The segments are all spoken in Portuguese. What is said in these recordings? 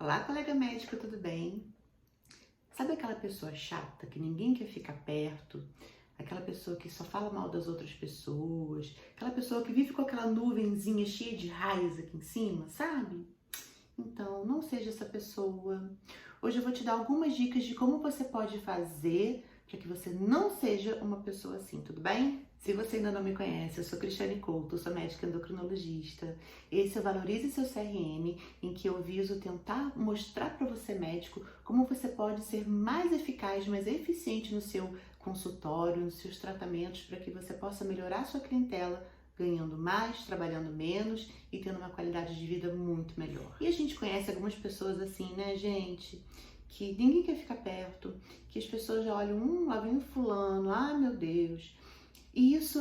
Olá, colega médico, tudo bem? Sabe aquela pessoa chata que ninguém quer ficar perto? Aquela pessoa que só fala mal das outras pessoas? Aquela pessoa que vive com aquela nuvenzinha cheia de raios aqui em cima, sabe? Então, não seja essa pessoa. Hoje eu vou te dar algumas dicas de como você pode fazer para que você não seja uma pessoa assim, tudo bem? Se você ainda não me conhece, eu sou Cristiane Couto, sou médica endocrinologista. Esse é o Valorize Seu CRM, em que eu viso tentar mostrar para você, médico, como você pode ser mais eficaz, mais eficiente no seu consultório, nos seus tratamentos, para que você possa melhorar a sua clientela, ganhando mais, trabalhando menos e tendo uma qualidade de vida muito melhor. E a gente conhece algumas pessoas assim, né, gente? Que ninguém quer ficar perto, que as pessoas já olham, lá vem o fulano, ah, meu Deus. E isso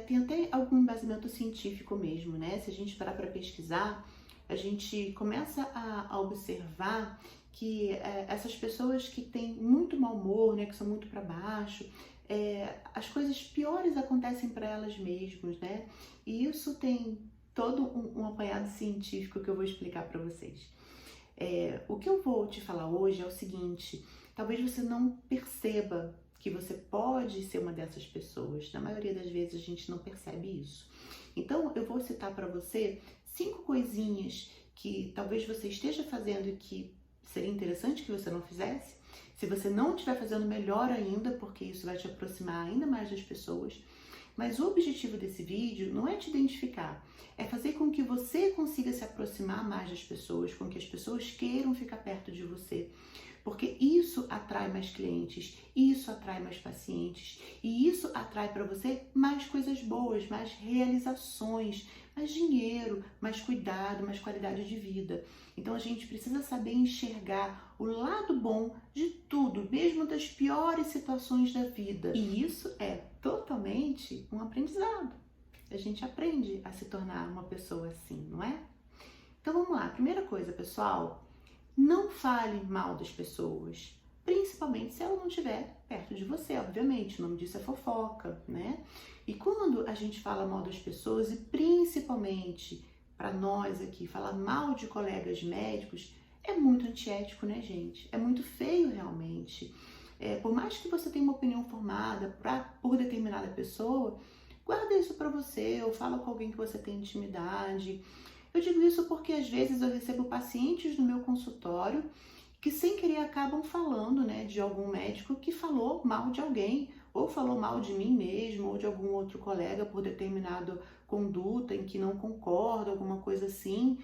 tem até algum embasamento científico mesmo, né? Se a gente parar para pesquisar, a gente começa a observar que essas pessoas que têm muito mau humor, né, que são muito para baixo, as coisas piores acontecem para elas mesmas, né? E isso tem todo um apanhado científico que eu vou explicar para vocês. O que eu vou te falar hoje é o seguinte: talvez você não perceba que você pode ser uma dessas pessoas. Na maioria das vezes a gente não percebe isso. Então eu vou citar para você 5 coisinhas que talvez você esteja fazendo e que seria interessante que você não fizesse. Se você não estiver fazendo, melhor ainda, porque isso vai te aproximar ainda mais das pessoas. Mas o objetivo desse vídeo não é te identificar, é fazer com que você consiga se aproximar mais das pessoas, com que as pessoas queiram ficar perto de você. Porque isso atrai mais clientes, isso atrai mais pacientes e isso atrai para você mais coisas boas, mais realizações, mais dinheiro, mais cuidado, mais qualidade de vida. Então a gente precisa saber enxergar o lado bom de tudo, mesmo das piores situações da vida. E isso é totalmente um aprendizado. A gente aprende a se tornar uma pessoa assim, não é? Então vamos lá. Primeira coisa, pessoal. Não fale mal das pessoas, principalmente se ela não estiver perto de você, obviamente. O nome disso é fofoca, né? E quando a gente fala mal das pessoas, e principalmente para nós aqui, falar mal de colegas médicos, é muito antiético, né, gente? É muito feio, realmente. Por mais que você tenha uma opinião formada por determinada pessoa, guarda isso para você, ou fala com alguém que você tem intimidade. Eu digo isso porque às vezes eu recebo pacientes no meu consultório que sem querer acabam falando, né, de algum médico que falou mal de alguém, ou falou mal de mim mesmo, ou de algum outro colega por determinada conduta em que não concorda, alguma coisa assim.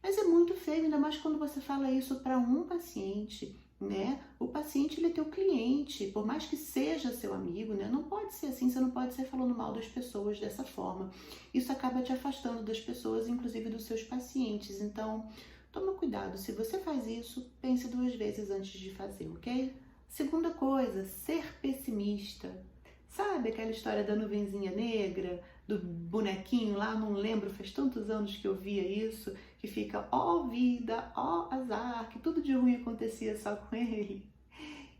Mas é muito feio, ainda mais quando você fala isso para um paciente, né? O paciente, ele é teu cliente, por mais que seja seu amigo, né? Não pode ser assim, você não pode ser falando mal das pessoas dessa forma. Isso acaba te afastando das pessoas, inclusive dos seus pacientes. Então, toma cuidado. Se você faz isso, pense 2 vezes antes de fazer, ok? Segunda coisa, ser pessimista. Sabe aquela história da nuvenzinha negra, do bonequinho lá? Não lembro, faz tantos anos que eu via isso, que fica, ó vida, ó azar, que tudo de ruim acontecia só com ele.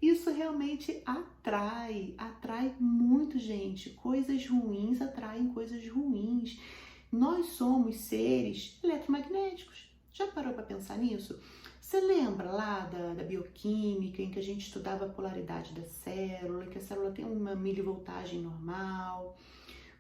Isso realmente atrai muito, gente. Coisas ruins atraem coisas ruins. Nós somos seres eletromagnéticos. Já parou para pensar nisso? Você lembra lá da bioquímica, em que a gente estudava a polaridade da célula, que a célula tem uma milivoltagem normal?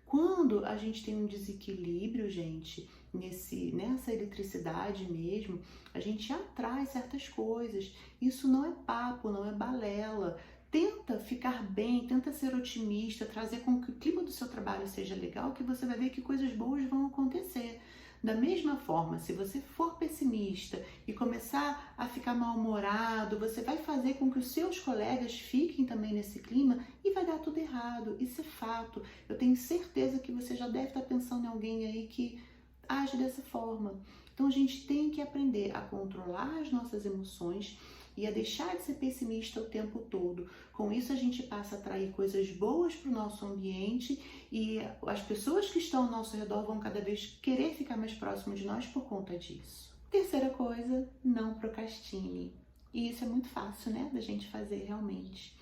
Quando a gente tem um desequilíbrio, gente, nessa eletricidade mesmo, a gente atrai certas coisas. Isso não é papo, não é balela. Tenta ficar bem, tenta ser otimista, trazer com que o clima do seu trabalho seja legal, que você vai ver que coisas boas vão acontecer. Da mesma forma, se você for pessimista e começar a ficar mal-humorado, você vai fazer com que os seus colegas fiquem também nesse clima e vai dar tudo errado. Isso é fato. Eu tenho certeza que você já deve estar pensando em alguém aí que age dessa forma. Então a gente tem que aprender a controlar as nossas emoções e a deixar de ser pessimista o tempo todo. Com isso a gente passa a atrair coisas boas para o nosso ambiente e as pessoas que estão ao nosso redor vão cada vez querer ficar mais próximas de nós por conta disso. Terceira coisa, não procrastine. E isso é muito fácil, né, da gente fazer realmente.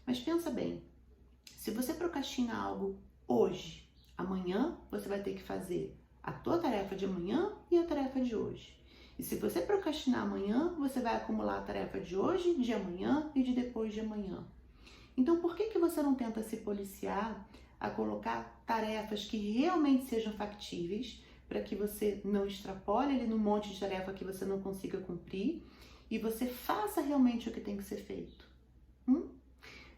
Mas pensa bem, se você procrastina algo hoje, amanhã você vai ter que fazer a tua tarefa de amanhã e a tarefa de hoje. E se você procrastinar amanhã, você vai acumular a tarefa de hoje, de amanhã e de depois de amanhã. Então, por que você não tenta se policiar a colocar tarefas que realmente sejam factíveis, para que você não extrapole ali no monte de tarefa que você não consiga cumprir e você faça realmente o que tem que ser feito?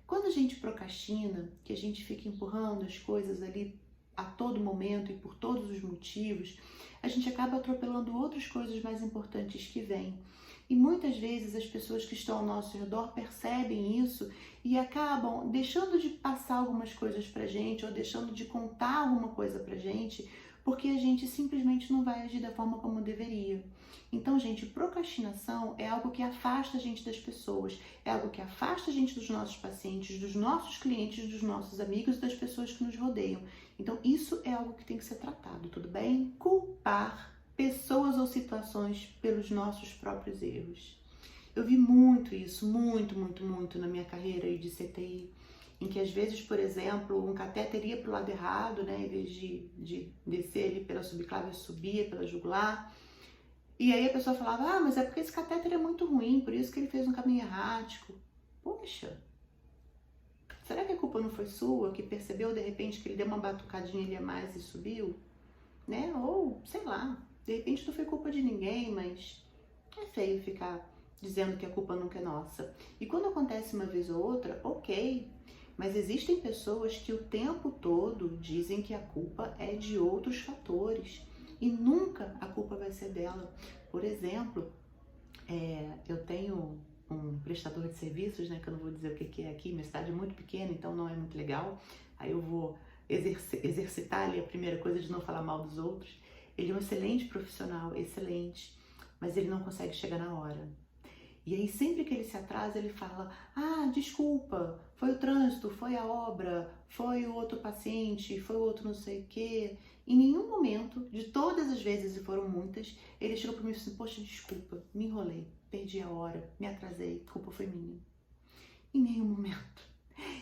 Quando a gente procrastina, que a gente fica empurrando as coisas ali a todo momento e por todos os motivos, a gente acaba atropelando outras coisas mais importantes que vêm. E muitas vezes as pessoas que estão ao nosso redor percebem isso e acabam deixando de passar algumas coisas pra gente ou deixando de contar alguma coisa pra gente, porque a gente simplesmente não vai agir da forma como deveria. Então, gente, procrastinação é algo que afasta a gente das pessoas, é algo que afasta a gente dos nossos pacientes, dos nossos clientes, dos nossos amigos e das pessoas que nos rodeiam. Então, isso é algo que tem que ser tratado, tudo bem? Culpar pessoas ou situações pelos nossos próprios erros. Eu vi muito isso, muito na minha carreira aí de CTI, em que às vezes, por exemplo, um catéter ia para o lado errado, né, em vez de descer ali pela subclávia, subia pela jugular. E aí a pessoa falava, ah, mas é porque esse catéter é muito ruim, por isso que ele fez um caminho errático. Poxa, será que a culpa não foi sua, que percebeu de repente que ele deu uma batucadinha ali a mais e subiu? Né? Ou, sei lá, de repente não foi culpa de ninguém, mas é feio ficar dizendo que a culpa nunca é nossa. E quando acontece uma vez ou outra, ok, mas existem pessoas que o tempo todo dizem que a culpa é de outros fatores e nunca a culpa vai ser dela. Por exemplo, eu tenho um prestador de serviços, né, que eu não vou dizer o que é aqui, minha cidade é muito pequena, então não é muito legal, aí eu vou exercitar ali a primeira coisa de não falar mal dos outros. Ele é um excelente profissional, excelente, mas ele não consegue chegar na hora. E aí sempre que ele se atrasa, ele fala, ah, desculpa, foi o trânsito, foi a obra, foi o outro paciente, foi o outro não sei o quê. Em nenhum momento, de todas as vezes, e foram muitas, ele chegou para mim e disse, poxa, desculpa, me enrolei, perdi a hora, me atrasei, a culpa foi minha. Em nenhum momento.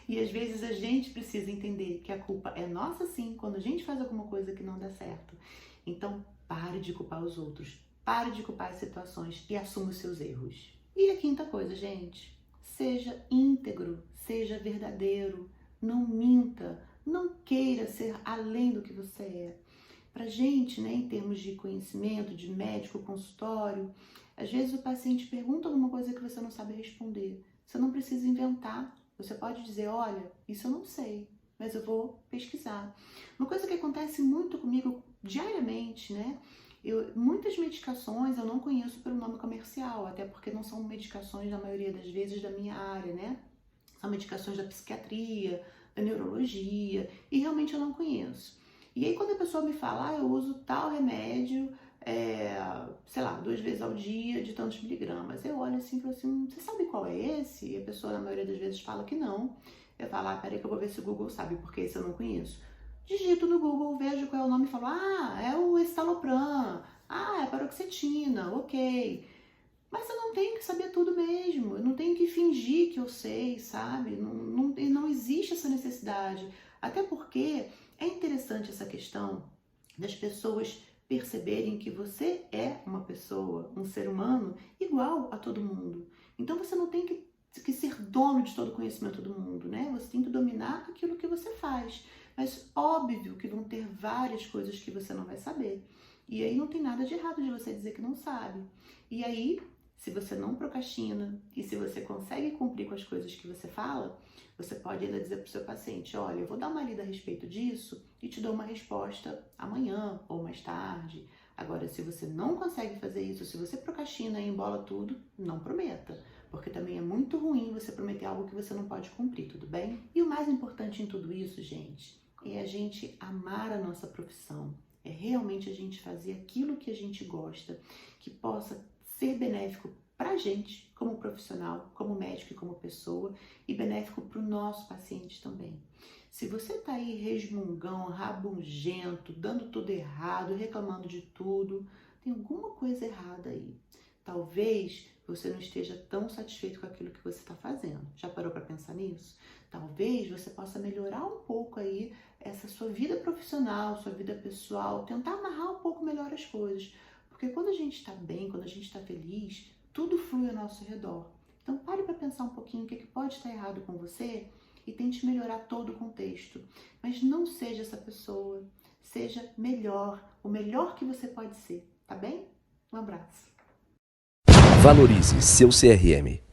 E às vezes a gente precisa entender que a culpa é nossa sim, quando a gente faz alguma coisa que não dá certo. Então, pare de culpar os outros, pare de culpar as situações e assuma os seus erros. E a quinta coisa, gente, seja íntegro, seja verdadeiro, não minta, não queira ser além do que você é. Pra gente, né, em termos de conhecimento, de médico, consultório, às vezes o paciente pergunta alguma coisa que você não sabe responder. Você não precisa inventar. Você pode dizer, olha, isso eu não sei, mas eu vou pesquisar. Uma coisa que acontece muito comigo diariamente, né? Muitas medicações eu não conheço pelo nome comercial, até porque não são medicações, na maioria das vezes, da minha área, né? São medicações da psiquiatria, da neurologia, e realmente eu não conheço. E aí quando a pessoa me fala, eu uso tal remédio, sei lá, 2 vezes ao dia, de tantos miligramas. Eu olho assim e falo assim, você sabe qual é esse? E a pessoa, na maioria das vezes, fala que não. Eu falo, peraí que eu vou ver se o Google sabe, porque esse eu não conheço. Digito no Google, vejo qual é o nome e falo, é o estalopram, é paroxetina, ok. Mas eu não tenho que saber tudo mesmo, eu não tenho que fingir que eu sei, sabe? Não existe essa necessidade. Até porque é interessante essa questão das pessoas perceberem que você é uma pessoa, um ser humano, igual a todo mundo. Então você não tem que ser dono de todo o conhecimento do mundo, né? Você tem que dominar aquilo que você faz. Mas óbvio que vão ter várias coisas que você não vai saber. E aí não tem nada de errado de você dizer que não sabe. E aí, se você não procrastina e se você consegue cumprir com as coisas que você fala, você pode ainda dizer para o seu paciente, olha, eu vou dar uma lida a respeito disso e te dou uma resposta amanhã ou mais tarde. Agora, se você não consegue fazer isso, se você procrastina e embola tudo, não prometa. Porque também é muito ruim você prometer algo que você não pode cumprir, tudo bem? E o mais importante em tudo isso, gente, é a gente amar a nossa profissão. É realmente a gente fazer aquilo que a gente gosta, que possa ser benéfico para a gente, como profissional, como médico e como pessoa, e benéfico para o nosso paciente também. Se você está aí resmungão, rabugento, dando tudo errado, reclamando de tudo, tem alguma coisa errada aí. Talvez você não esteja tão satisfeito com aquilo que você está fazendo. Já parou para pensar nisso? Talvez você possa melhorar um pouco aí essa sua vida profissional, sua vida pessoal, tentar amarrar um pouco melhor as coisas. Porque quando a gente está bem, quando a gente está feliz, tudo flui ao nosso redor. Então pare para pensar um pouquinho o que pode estar errado com você e tente melhorar todo o contexto. Mas não seja essa pessoa, seja melhor, o melhor que você pode ser, tá bem? Um abraço. Valorize seu CRM.